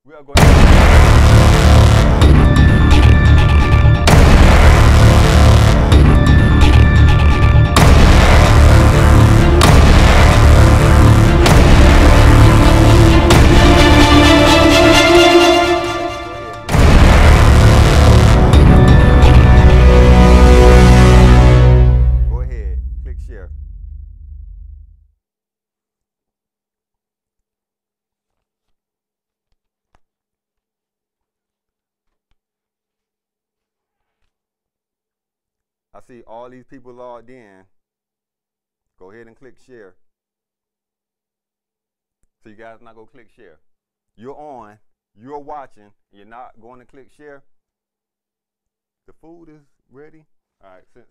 We are going to go ahead, click share. I see all these people logged in. Go ahead and click share. So you guys not going to click share. You're on, you're watching, you're not going to click share. The food is ready. All right, since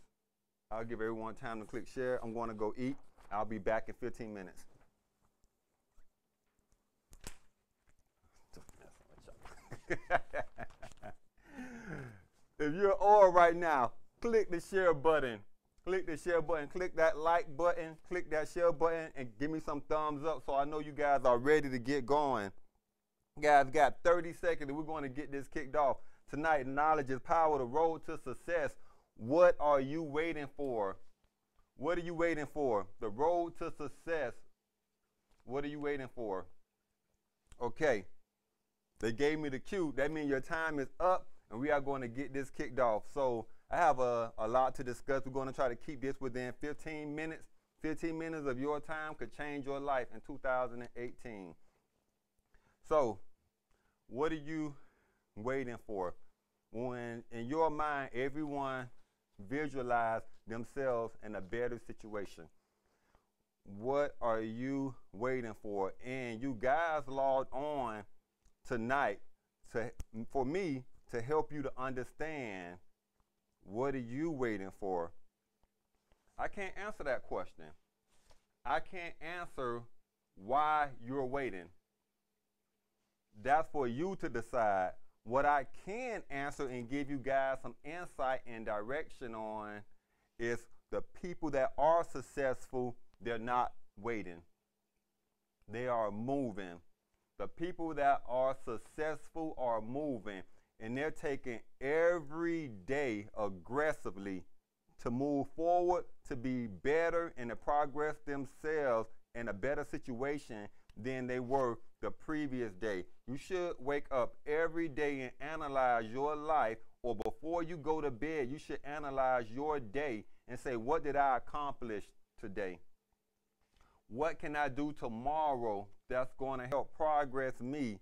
I'll give everyone time to click share, I'm going to go eat. I'll be back in 15 minutes. If you're on right now, click the share button. Click the share button. Click that like button. Click that share button and give me some thumbs up so I know you guys are ready to get going. Guys, got 30 seconds and we're going to get this kicked off. Tonight, knowledge is power, the road to success. What are you waiting for? What are you waiting for? The road to success. What are you waiting for? Okay. They gave me the cue. That means your time is up and we are going to get this kicked off. So I have a lot to discuss. We're going to try to keep this within 15 minutes. 15 minutes of your time could change your life in 2018. So what are you waiting for? When in your mind, everyone visualize themselves in a better situation. What are you waiting for? And you guys logged on tonight for me to help you to understand what are you waiting for. I can't answer that question. I can't answer why you're waiting. That's for you to decide. What I can answer and give you guys some insight and direction on is the people that are successful, they're not waiting. They are moving. The people that are successful are moving, and they're taking every day aggressively to move forward, to be better and to progress themselves in a better situation than they were the previous day. You should wake up every day and analyze your life, or before you go to bed, you should analyze your day and say, what did I accomplish today? What can I do tomorrow that's going to help progress me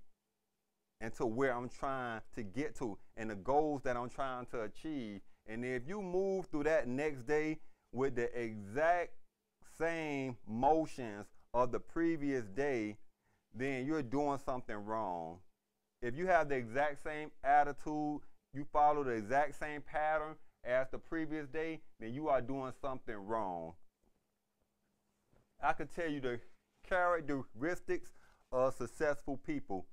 into where I'm trying to get to and the goals that I'm trying to achieve? And if you move through that next day with the exact same motions of the previous day, then you're doing something wrong. If you have the exact same attitude, you follow the exact same pattern as the previous day, then you are doing something wrong. I could tell you the characteristics of successful people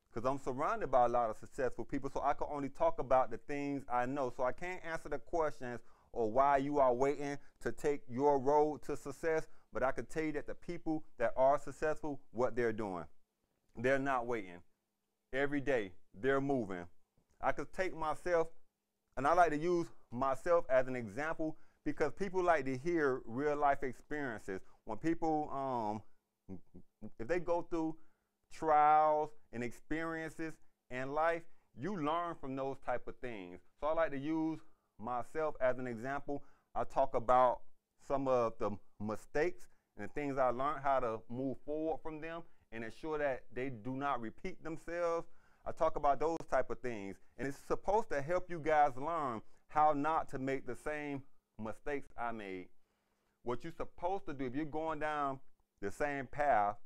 because I'm surrounded by a lot of successful people, so I can only talk about the things I know. So I can't answer the questions or why you are waiting to take your road to success, but I can tell you that the people that are successful, what they're doing. They're not waiting. Every day, they're moving. I could take myself, and I like to use myself as an example because people like to hear real life experiences. When people, if they go through trials and experiences in life, you learn from those type of things. So I like to use myself as an example. I talk about some of the mistakes and the things I learned, how to move forward from them and ensure that they do not repeat themselves. I talk about those type of things. And it's supposed to help you guys learn how not to make the same mistakes I made. What you're supposed to do, if you're going down the same path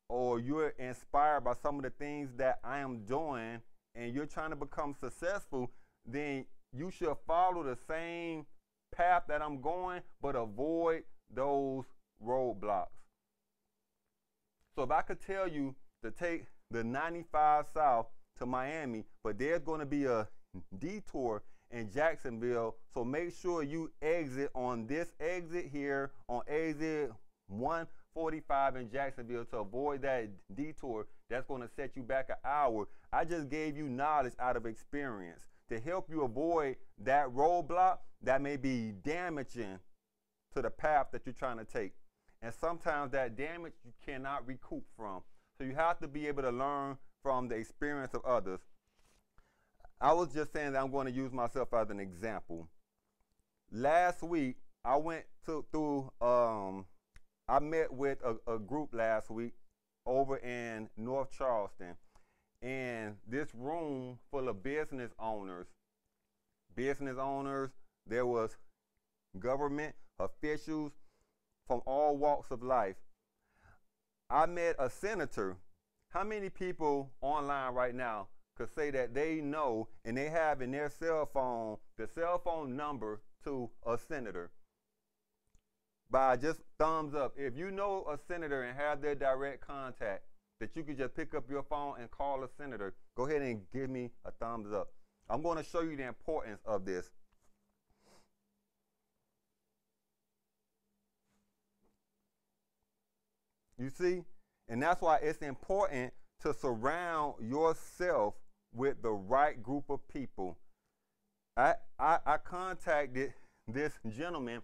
or you're inspired by some of the things that I am doing and you're trying to become successful, then you should follow the same path that I'm going, but avoid those roadblocks. So if I could tell you to take the 95 South to Miami, but there's going to be a detour in Jacksonville, so make sure you exit on this exit here on exit 1 45 in Jacksonville to avoid that detour that's going to set you back an hour. I just gave you knowledge out of experience to help you avoid that roadblock that may be damaging to the path that you're trying to take. And sometimes that damage you cannot recoup from. So you have to be able to learn from the experience of others. I was just saying that I'm going to use myself as an example. Last week, I went I met with a group last week over in North Charleston. And this room full of business owners, there was government officials from all walks of life. I met a senator. How many people online right now could say that they know and they have in their cell phone the cell phone number to a senator? By just thumbs up. If you know a senator and have their direct contact, that you could just pick up your phone and call a senator, go ahead and give me a thumbs up. I'm going to show you the importance of this. You see? And that's why it's important to surround yourself with the right group of people. I contacted this gentleman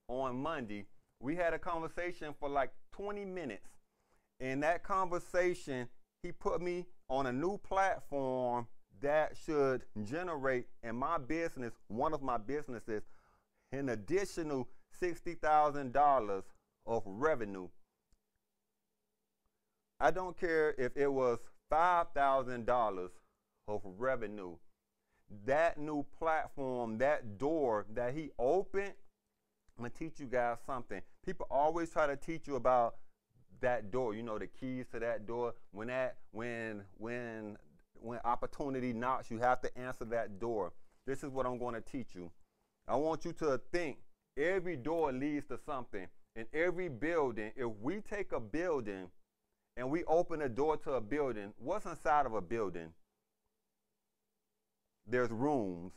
on Monday. We had a conversation for like 20 minutes. In that conversation, he put me on a new platform that should generate in my business, one of my businesses, an additional $60,000 of revenue. I don't care if it was $5,000 of revenue. That new platform, that door that he opened, I'm going to teach you guys something. People always try to teach you about that door, you know, the keys to that door. When opportunity knocks, you have to answer that door. This is what I'm going to teach you. I want you to think every door leads to something. In every building, if we take a building and we open a door to a building, what's inside of a building? There's rooms.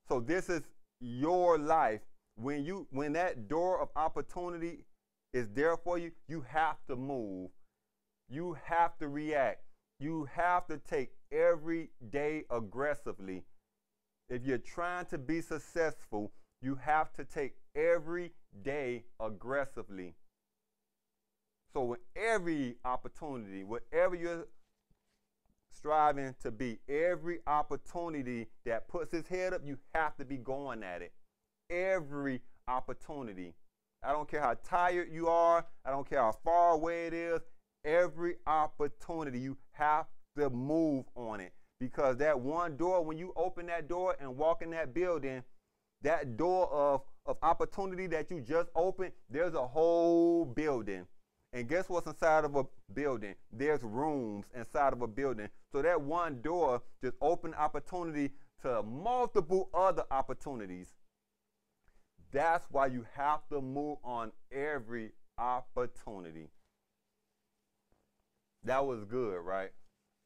So this is your life. When that door of opportunity is there for you, you have to move. You have to react. You have to take every day aggressively. If you're trying to be successful, you have to take every day aggressively. So with every opportunity, whatever you're striving to be, every opportunity that puts its head up, you have to be going at it. Every opportunity. I don't care how tired you are. I don't care how far away it is. Every opportunity, you have to move on it. Because that one door, when you open that door and walk in that building, that door of opportunity that you just opened, there's a whole building. And guess what's inside of a building? There's rooms inside of a building. So that one door just opened opportunity to multiple other opportunities. That's why you have to move on every opportunity. That was good, right?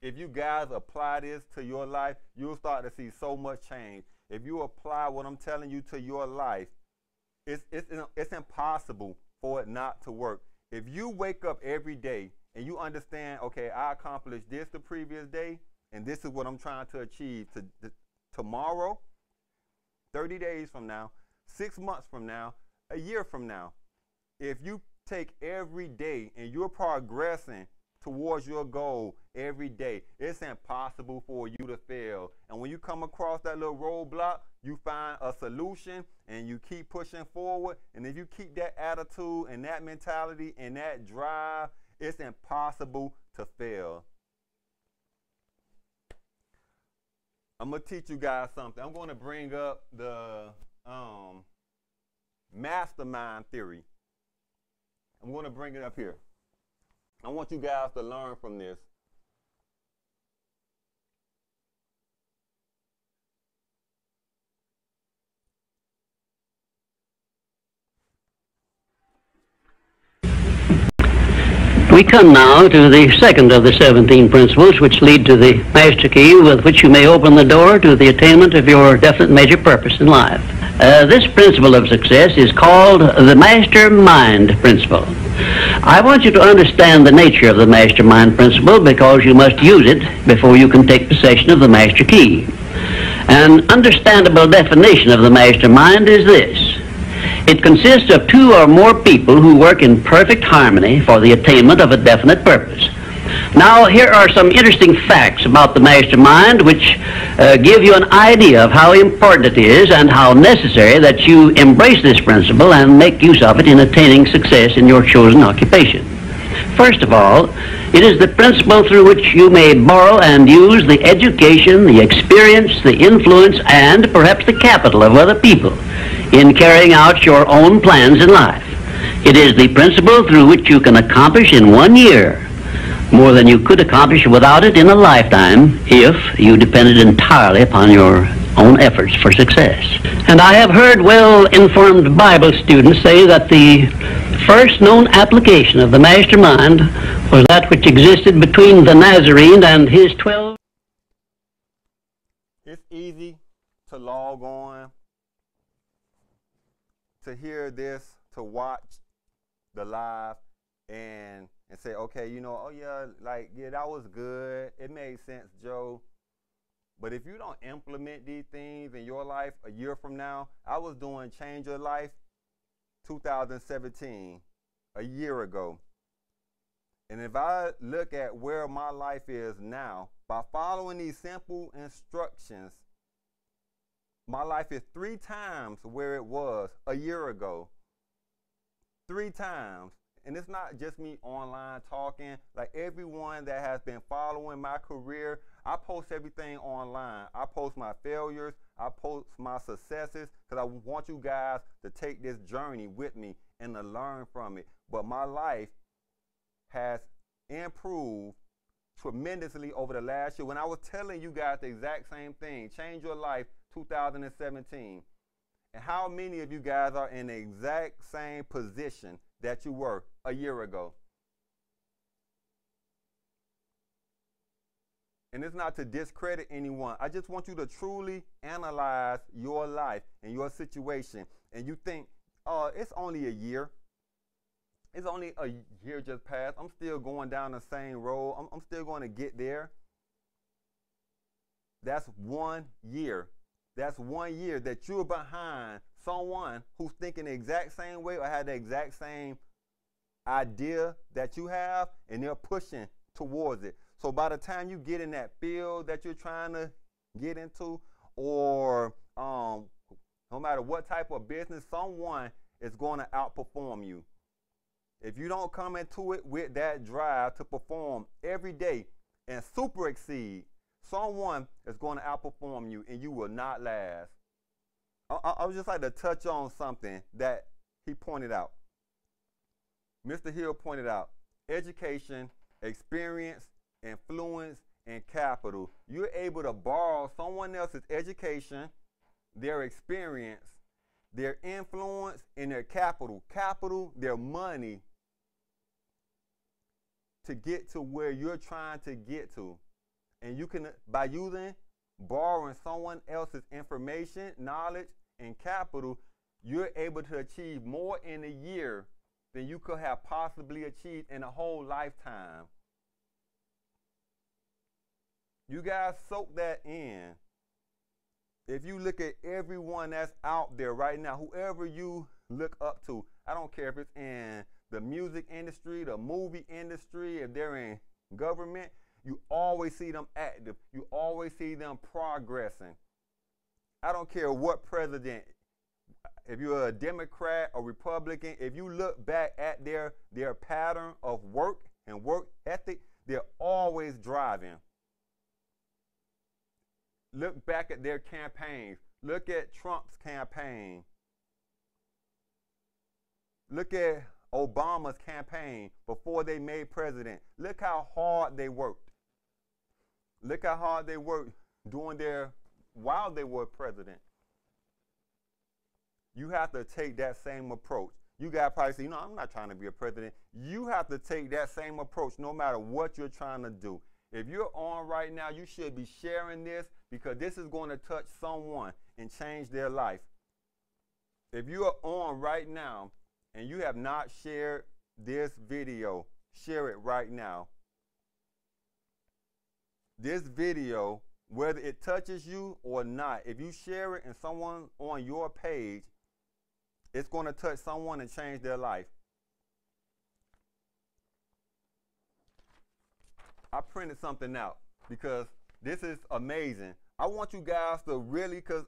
If you guys apply this to your life, you'll start to see so much change. If you apply what I'm telling you to your life, it's impossible for it not to work. If you wake up every day and you understand, okay, I accomplished this the previous day, and this is what I'm trying to achieve tomorrow, 30 days from now, 6 months from now, a year from now. If you take every day and you're progressing towards your goal every day, it's impossible for you to fail. And when you come across that little roadblock, you find a solution and you keep pushing forward. And if you keep that attitude and that mentality and that drive, it's impossible to fail. I'm going to teach you guys something. I'm going to bring up the mastermind theory. I'm going to bring it up here. I want you guys to learn from this. We come now to the second of the 17 principles which lead to the master key with which you may open the door to the attainment of your definite major purpose in life. This principle of success is called the mastermind principle. I want you to understand the nature of the mastermind principle because you must use it before you can take possession of the master key. An understandable definition of the mastermind is this. It consists of two or more people who work in perfect harmony for the attainment of a definite purpose. Now, here are some interesting facts about the mastermind which give you an idea of how important it is and how necessary that you embrace this principle and make use of it in attaining success in your chosen occupation. First of all, it is the principle through which you may borrow and use the education, the experience, the influence, and perhaps the capital of other people in carrying out your own plans in life. It is the principle through which you can accomplish in 1 year more than you could accomplish without it in a lifetime if you depended entirely upon your own efforts for success. And I have heard well-informed Bible students say that the first known application of the mastermind was that which existed between the Nazarene and his 12. It's easy to log on, to hear this, to watch the live, and say, okay, you know, oh yeah, like, yeah, that was good. It made sense, Joe. But if you don't implement these things in your life a year from now, I was doing Change Your Life 2017, a year ago. And if I look at where my life is now, by following these simple instructions, my life is 3 times where it was a year ago. 3 times. And it's not just me online talking. Like everyone that has been following my career, I post everything online. I post my failures. I post my successes because I want you guys to take this journey with me and to learn from it. But my life has improved tremendously over the last year. When I was telling you guys the exact same thing, Change Your Life 2017. And how many of you guys are in the exact same position that you were a year ago? And it's not to discredit anyone. I just want you to truly analyze your life and your situation. And you think, oh, it's only a year. It's only a year just passed. I'm still going down the same road. I'm still going to get there. That's 1 year. That's 1 year that you're behind someone who's thinking the exact same way or had the exact same idea that you have, and they're pushing towards it. So by the time you get in that field that you're trying to get into, or no matter what type of business, someone is going to outperform you. If you don't come into it with that drive to perform every day and super exceed, someone is going to outperform you and you will not last. I would just like to touch on something that he pointed out. Mr. Hill pointed out education, experience, influence, and capital. You're able to borrow someone else's education, their experience, their influence, and their capital. Capital, their money, to get to where you're trying to get to. And you can, by borrowing someone else's information, knowledge, and capital, you're able to achieve more in a year than you could have possibly achieved in a whole lifetime. You guys soak that in. If you look at everyone that's out there right now, whoever you look up to, I don't care if it's in the music industry, the movie industry, if they're in government, you always see them active. You always see them progressing. I don't care what president, if you're a Democrat or Republican, if you look back at their pattern of work and work ethic, they're always driving. Look back at their campaigns. Look at Trump's campaign. Look at Obama's campaign before they made president. Look how hard they worked. Look how hard they worked while they were president. You have to take that same approach. You guys probably say, I'm not trying to be a president. You have to take that same approach no matter what you're trying to do. If you're on right now, you should be sharing this because this is going to touch someone and change their life. If you are on right now and you have not shared this video, share it right now. This video, whether it touches you or not, if you share it and someone on your page, it's going to touch someone and change their life. I printed something out because this is amazing. I want you guys to really, because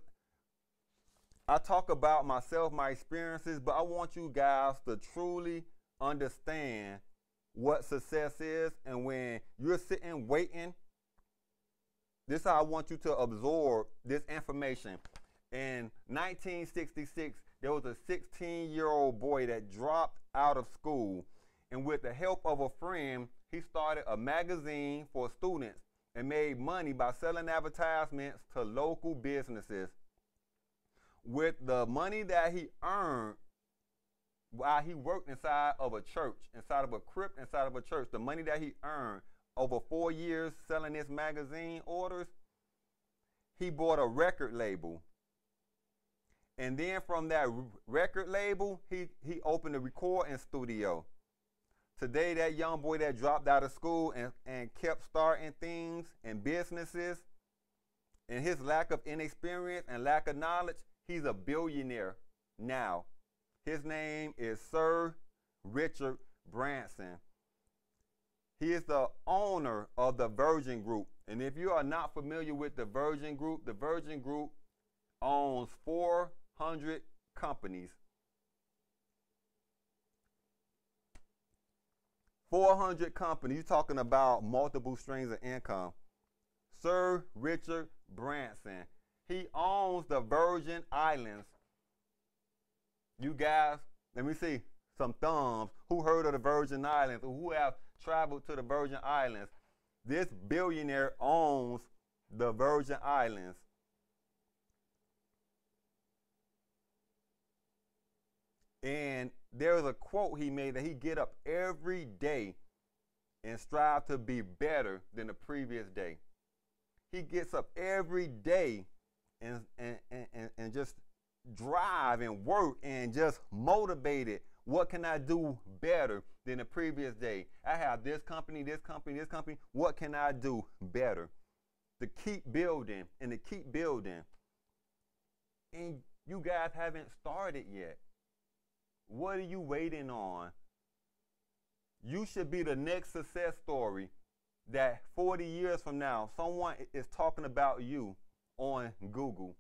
I talk about myself, my experiences, but I want you guys to truly understand what success is. And when you're sitting waiting, this is how I want you to absorb this information. In 1966, there was a 16-year-old boy that dropped out of school. And with the help of a friend, he started a magazine for students and made money by selling advertisements to local businesses. With the money that he earned while he worked inside of a church, inside of a crypt, inside of a church, the money that he earned over 4 years selling his magazine orders, he bought a record label. And then from that record label, he opened a recording studio. Today, that young boy that dropped out of school and kept starting things and businesses, and his lack of inexperience and lack of knowledge, he's a billionaire now. His name is Sir Richard Branson. He is the owner of the Virgin Group. And if you are not familiar with the Virgin Group owns 400 companies. 400 companies. You're talking about multiple streams of income. Sir Richard Branson. He owns the Virgin Islands. You guys, let me see some thumbs. Who heard of the Virgin Islands or who have traveled to the Virgin Islands? This billionaire owns the Virgin Islands. And there's a quote he made that he get up every day and strive to be better than the previous day. He gets up every day and just drive and work and just motivated. What can I do better than the previous day? I have this company, this company, this company. What can I do better? To keep building and to keep building. And you guys haven't started yet. What are you waiting on? You should be the next success story that 40 years from now, someone is talking about you on Google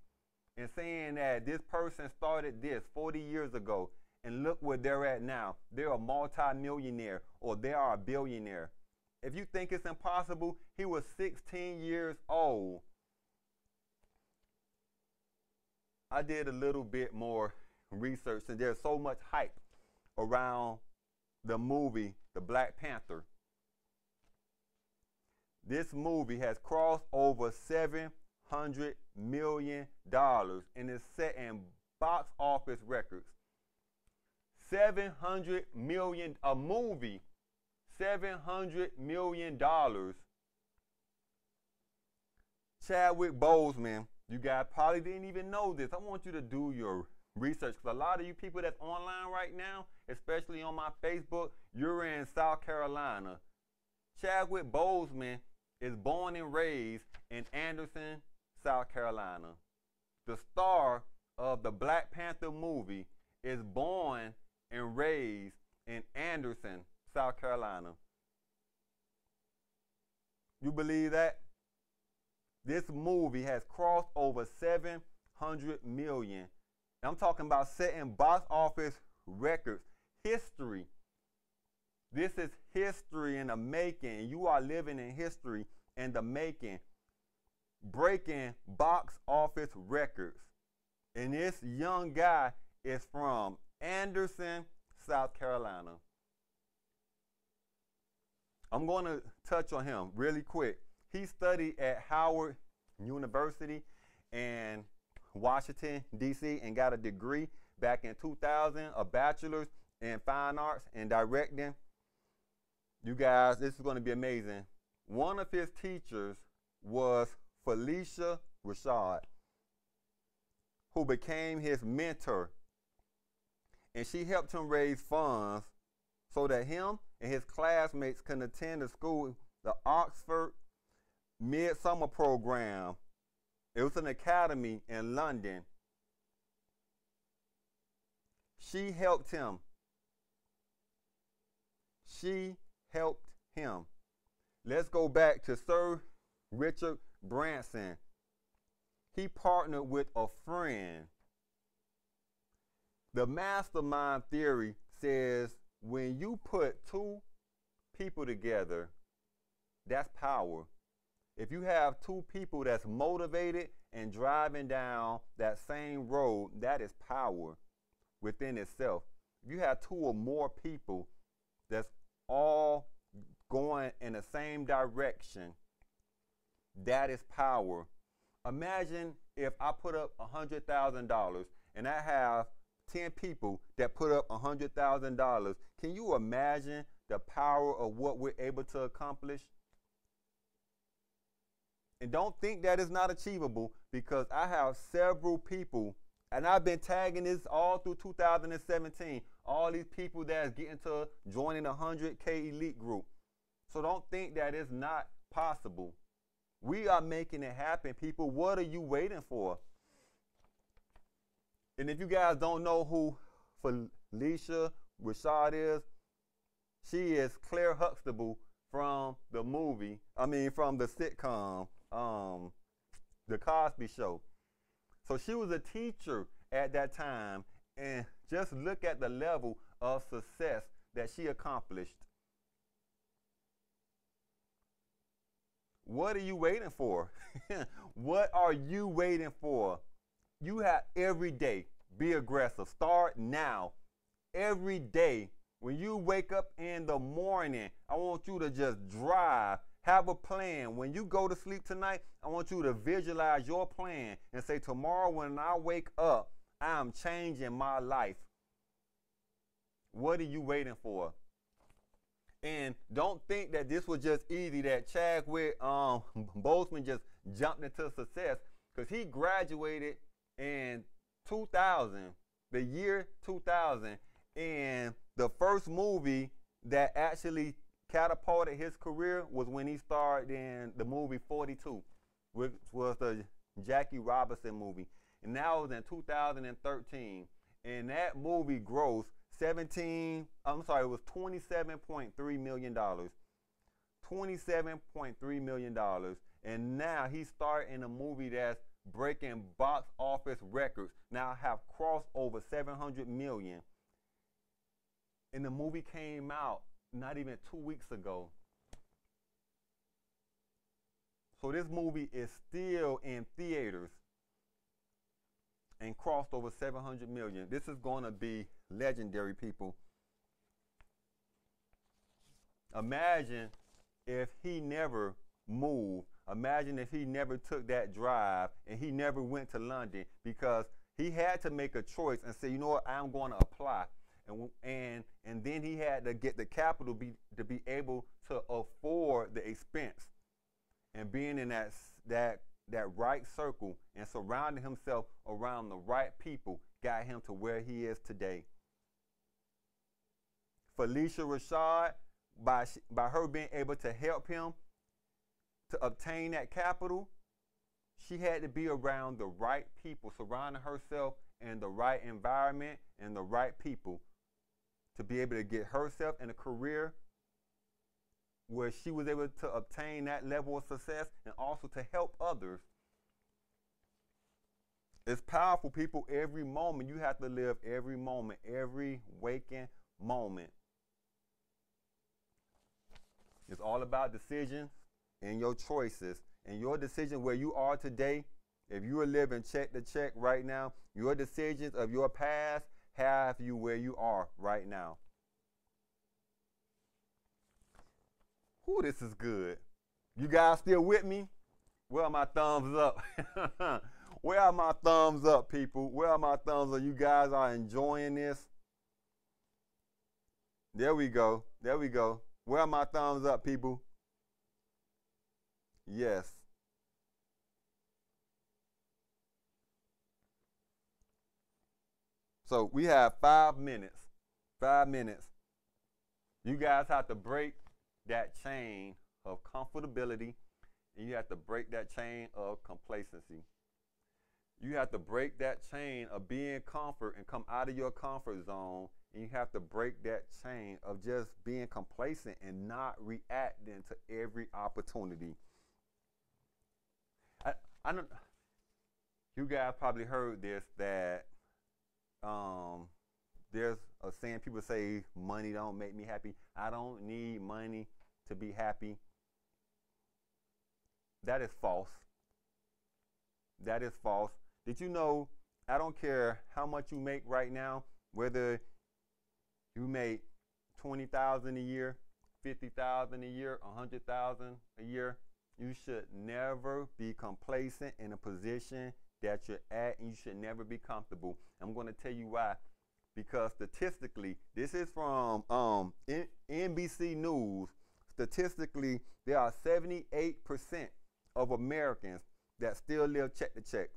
and saying that this person started this 40 years ago and look where they're at now. They're a multi-millionaire or they are a billionaire. If you think it's impossible, he was 16 years old. I did a little bit more research, and there's so much hype around the movie The Black Panther. This movie has crossed over $700 million and is setting box office records. 700 million, a movie, $700 million. Chadwick Boseman, you guys probably didn't even know this. I want you to do your research, because a lot of you people that's online right now, especially on my Facebook, you're in South Carolina. Chadwick Boseman is born and raised in Anderson, South Carolina. The star of the Black Panther movie is born and raised in Anderson, South Carolina. You believe that? This movie has crossed over 700 million. I'm talking about setting box office records. History. This is history in the making. You are living in history in the making. Breaking box office records. And this young guy is from Anderson, South Carolina. I'm going to touch on him really quick. He studied at Howard University in Washington, D.C., and got a degree back in 2000, a bachelor's in fine arts and directing. You guys, this is going to be amazing. One of his teachers was Felicia Rashad, who became his mentor and she helped him raise funds so that him and his classmates can attend the school, the Oxford Midsummer Program. It was an academy in London. She helped him. She helped him. Let's go back to Sir Richard Branson. He partnered with a friend. The mastermind theory says when you put two people together, that's power. If you have two people that's motivated and driving down that same road, that is power within itself. If you have two or more people that's all going in the same direction, that is power. Imagine if I put up $100,000 and I have 10 people that put up $100,000. Can you imagine the power of what we're able to accomplish? And don't think that is not achievable, because I have several people, and I've been tagging this all through 2017, all these people that's getting to joining the 100K elite group. So don't think that it's not possible. We are making it happen, people. What are you waiting for? And if you guys don't know who Felicia Rashad is, she is Claire Huxtable from the from the sitcom, The Cosby Show. So she was a teacher at that time, and just look at the level of success that she accomplished. What are you waiting for? What are you waiting for? You have every day. Be aggressive. Start now. Every day. When you wake up in the morning, I want you to just drive. Have a plan. When you go to sleep tonight, I want you to visualize your plan and say, tomorrow when I wake up, I'm changing my life. What are you waiting for? And don't think that this was just easy, that Chadwick Boseman just jumped into success, because he graduated in 2000, the year 2000, and the first movie that actually catapulted his career was when he starred in the movie 42, which was the Jackie Robinson movie. And that was in 2013. And that movie grossed it was $27.3 million. $27.3 million. And now he's starring in a movie that's breaking box office records. Now have crossed over 700 million. And the movie came out not even 2 weeks ago. So this movie is still in theaters and crossed over 700 million. This is going to be legendary, people. Imagine if he never moved. Imagine if he never took that drive and he never went to London, because he had to make a choice and say, you know what, I'm going to apply. And then he had to get the capital to be able to afford the expense. And being in that right circle and surrounding himself around the right people got him to where he is today. Felicia Rashad, by her being able to help him to obtain that capital, she had to be around the right people, surrounding herself in the right environment and the right people to be able to get herself in a career where she was able to obtain that level of success and also to help others. It's powerful, people. Every moment, you have to live every moment, every waking moment. It's all about decisions and your choices. And your decision where you are today, if you are living check to check right now, your decisions of your past have you where you are right now. Ooh, this is good. You guys still with me? Where are my thumbs up? Where are my thumbs up, people? Where are my thumbs up? You guys are enjoying this? There we go. There we go. Where are my thumbs up, people? Yes. So we have 5 minutes. 5 minutes. You guys have to break that chain of comfortability, and you have to break that chain of complacency. You have to break that chain of being comfort and come out of your comfort zone, and you have to break that chain of just being complacent and not reacting to every opportunity. I don't. You guys probably heard this, that there's a saying, people say money don't make me happy. I don't need money to be happy. That is false. That is false. Did you know, I don't care how much you make right now, whether you make $20,000 a year, $50,000 a year, $100,000 a year, you should never be complacent in a position that you're at, and you should never be comfortable. I'm going to tell you why. Because statistically, this is from NBC News. Statistically, there are 78% of Americans that still live check to check.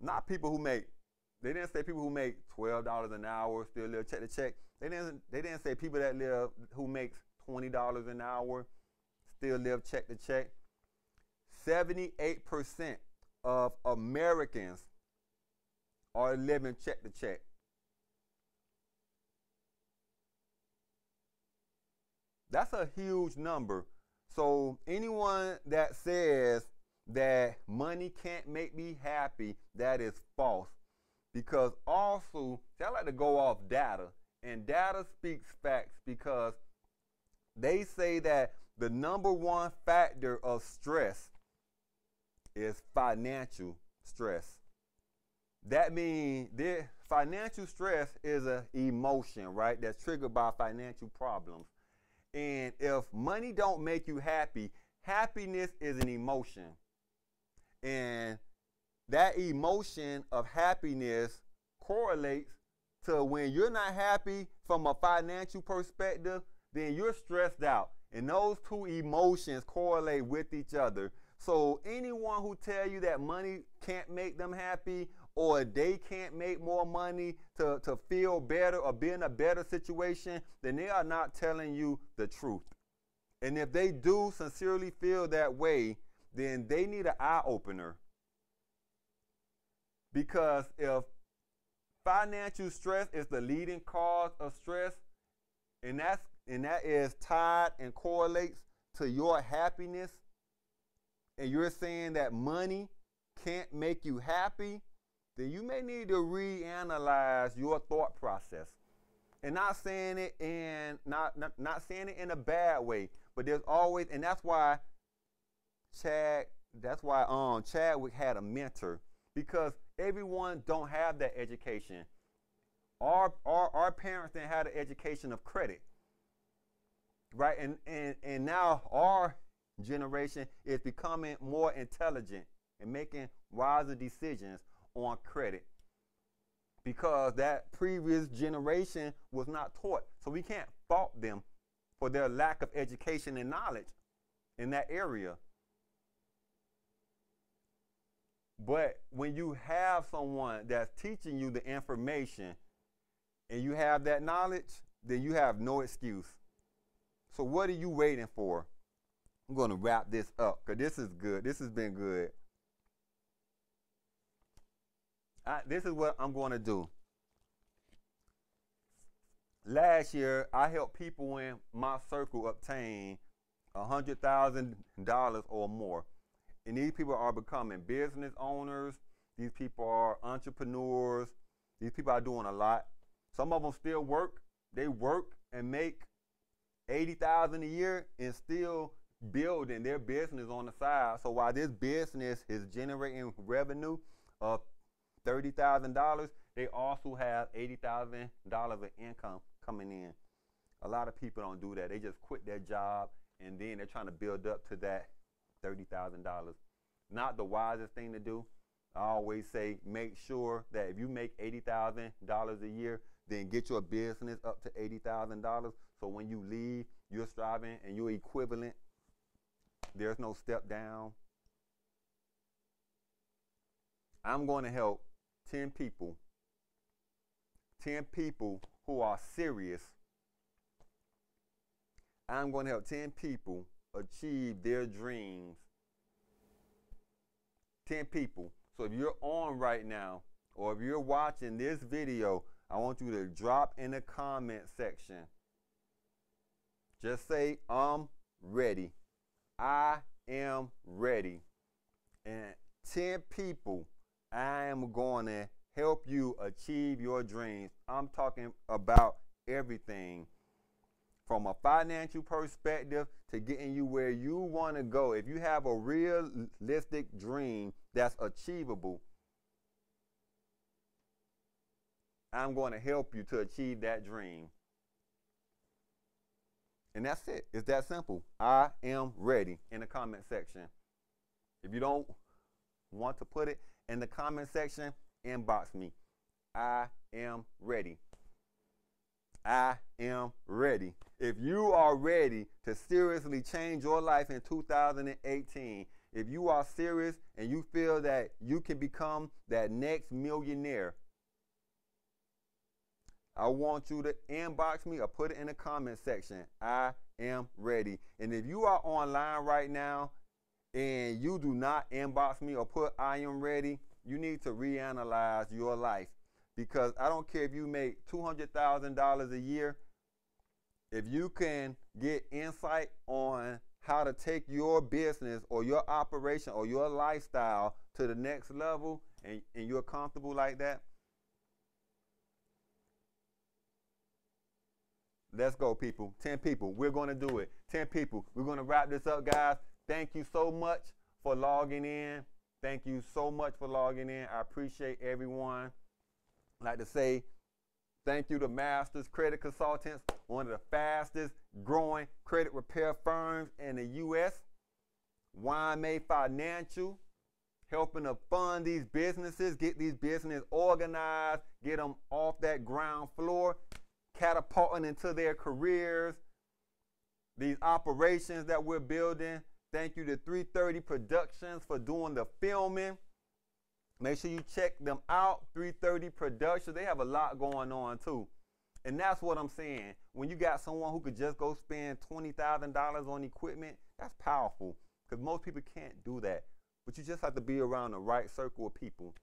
Not people who make, they didn't say people who make $12 an hour still live check to check. They didn't say people that live who makes $20 an hour still live check to check. 78% of Americans are living check to check. That's a huge number. So anyone that says that money can't make me happy, that is false. Because also, I like to go off data, and data speaks facts, because they say that the number one factor of stress is financial stress. That means financial stress is an emotion, right, that's triggered by financial problems. And if money don't make you happy, happiness is an emotion. And that emotion of happiness correlates to when you're not happy from a financial perspective, then you're stressed out. And those two emotions correlate with each other. So anyone who tell you that money can't make them happy, or they can't make more money to feel better or be in a better situation, then they are not telling you the truth. And if they do sincerely feel that way, then they need an eye-opener. Because if financial stress is the leading cause of stress, and that is tied and correlates to your happiness, and you're saying that money can't make you happy, then you may need to reanalyze your thought process. And not saying it in not saying it in a bad way, but there's always, and that's why Chadwick had a mentor, because everyone don't have that education. Our parents didn't have the education of credit, right? And now our generation is becoming more intelligent and making wiser decisions on credit, because that previous generation was not taught. So we can't fault them for their lack of education and knowledge in that area. But when you have someone that's teaching you the information and you have that knowledge, then you have no excuse. So what are you waiting for? I'm going to wrap this up, because this is good. This has been good. This is what I'm going to do. Last year, I helped people in my circle obtain $100,000 or more. And these people are becoming business owners. These people are entrepreneurs. These people are doing a lot. Some of them still work. They work and make $80,000 a year and still building their business on the side. So while this business is generating revenue of $30,000, they also have $80,000 of income coming in. A lot of people don't do that. They just quit their job and then they're trying to build up to that $30,000. Not the wisest thing to do. I always say, make sure that if you make $80,000 a year, then get your business up to $80,000. So when you leave, you're striving and you're equivalent. There's no step down. I'm going to help 10 people 10 people who are serious. I'm going to help 10 people achieve their dreams. 10 people. So if you're on right now, or if you're watching this video, I want you to drop in the comment section. Just say, I'm ready. I am ready. And 10 people, I am going to help you achieve your dreams. I'm talking about everything. From a financial perspective to getting you where you want to go. If you have a realistic dream that's achievable, I'm going to help you to achieve that dream. And that's it. It's that simple. I am ready in the comment section. If you don't want to put it in the comment section, inbox me. I am ready. I am ready. If you are ready to seriously change your life in 2018, if you are serious and you feel that you can become that next millionaire, I want you to inbox me or put it in the comment section. I am ready. And if you are online right now and you do not inbox me or put I am ready, you need to reanalyze your life. Because I don't care if you make $200,000 a year, if you can get insight on how to take your business or your operation or your lifestyle to the next level, and you're comfortable like that, let's go, people. 10 people. We're going to do it. 10 people. We're going to wrap this up, guys. Thank you so much for logging in. Thank you so much for logging in. I appreciate everyone. I'd like to say thank you to Masters Credit Consultants, one of the fastest growing credit repair firms in the U.S. YMA Financial, helping to fund these businesses, get these businesses organized, get them off that ground floor, catapulting into their careers, these operations that we're building. Thank you to 330 Productions for doing the filming. Make sure you check them out, 330 Productions. They have a lot going on too. And that's what I'm saying. When you got someone who could just go spend $20,000 on equipment, that's powerful. Because most people can't do that. But you just have to be around the right circle of people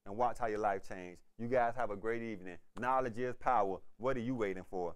and watch how your life change. You guys have a great evening. Knowledge is power. What are you waiting for?